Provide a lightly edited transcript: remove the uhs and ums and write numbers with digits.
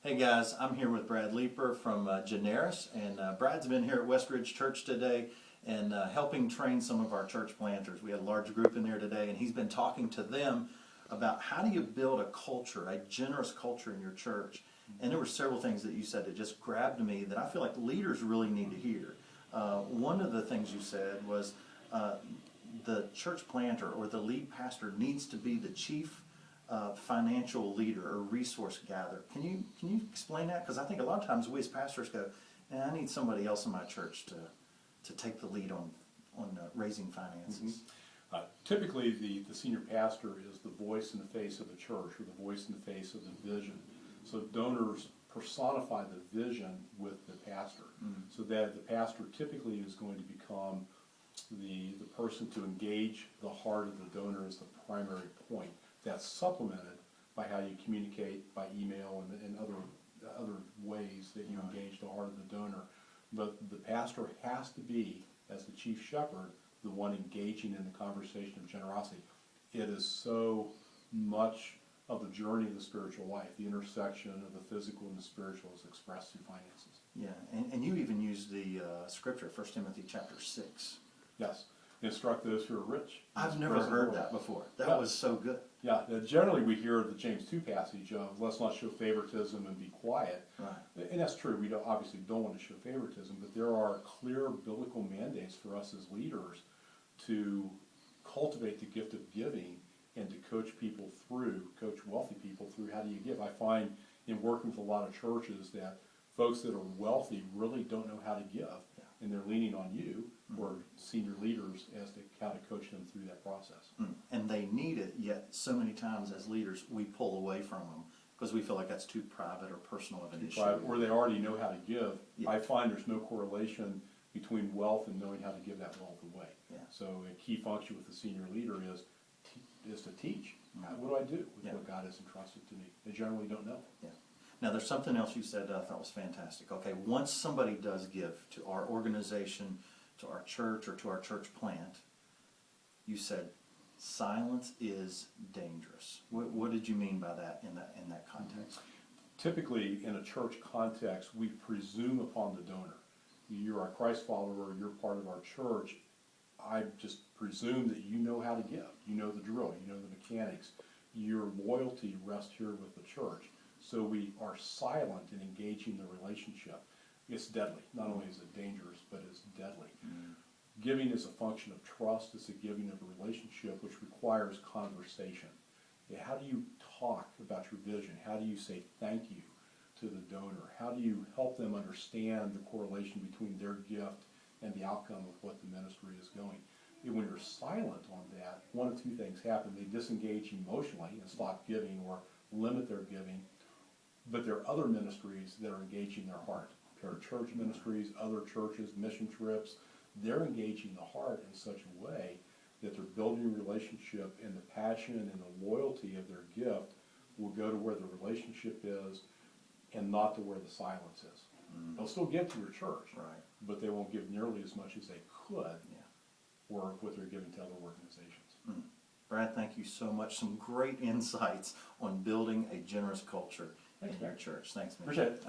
Hey guys, I'm here with Brad Leeper from Generis, and Brad's been here at Westridge Church today and helping train some of our church planters. We had a large group in there today, and he's been talking to them about how do you build a culture, a generous culture in your church. And there were several things that you said that just grabbed me that I feel like leaders really need to hear. One of the things you said was the church planter or the lead pastor needs to be the chief financial leader or resource gatherer. Can you explain that? Because I think a lot of times we as pastors go, I need somebody else in my church to take the lead on raising finances. Typically, the senior pastor is the voice in the face of the church, or the voice in the face of the vision. So donors personify the vision with the pastor. So that the pastor typically is going to become the person to engage the heart of the donor as the primary point. That's supplemented by how you communicate by email and other ways that you engage the heart of the donor. But the pastor has to be, as the chief shepherd, the one engaging in the conversation of generosity. It is so much of the journey of the spiritual life. The intersection of the physical and the spiritual is expressed through finances. Yeah, and you even used the scripture, 1 Timothy chapter 6. Yes. Instruct those who are rich. I've never heard that before. That was so good. Yeah, generally we hear the James 2 passage of let's not show favoritism and be quiet. Right. And that's true. We obviously don't want to show favoritism, but there are clear biblical mandates for us as leaders to cultivate the gift of giving and to coach wealthy people through how do you give. I find in working with a lot of churches that folks that are wealthy really don't know how to give, and they're leaning on you or senior leaders as to how to coach them through that process. And they need it, yet so many times as leaders we pull away from them because we feel like that's too private or personal of an issue. Or they already know how to give. Yeah. I find there's no correlation between wealth and knowing how to give that wealth away. Yeah. So a key function with the senior leader is to teach. What do I do with what God has entrusted to me? They generally don't know. Yeah. Now there's something else you said that I thought was fantastic. Okay, once somebody does give to our organization, to our church, or to our church plant, you said silence is dangerous. What did you mean by that in that context? Typically, in a church context, we presume upon the donor. You're a Christ follower, you're part of our church. I just presume that you know how to give. You know the drill, you know the mechanics. Your loyalty rests here with the church. So we are silent in engaging the relationship. It's deadly. Not only is it dangerous, but it's deadly. Giving is a function of trust. It's a giving of a relationship, which requires conversation. How do you talk about your vision? How do you say thank you to the donor? How do you help them understand the correlation between their gift and the outcome of what the ministry is going? And when you're silent on that, one of two things happen. They disengage emotionally and stop giving or limit their giving. But there are other ministries that are engaging their heart. Parachurch ministries, other churches, mission trips. They're engaging the heart in such a way that they're building a relationship, and the passion and the loyalty of their gift will go to where the relationship is and not to where the silence is. They'll still give to your church, Right. but they won't give nearly as much as they could or what they're giving to other organizations. Brad, thank you so much. Some great insights on building a generous culture Thanks, in your man. church. Thanks, man. Appreciate it.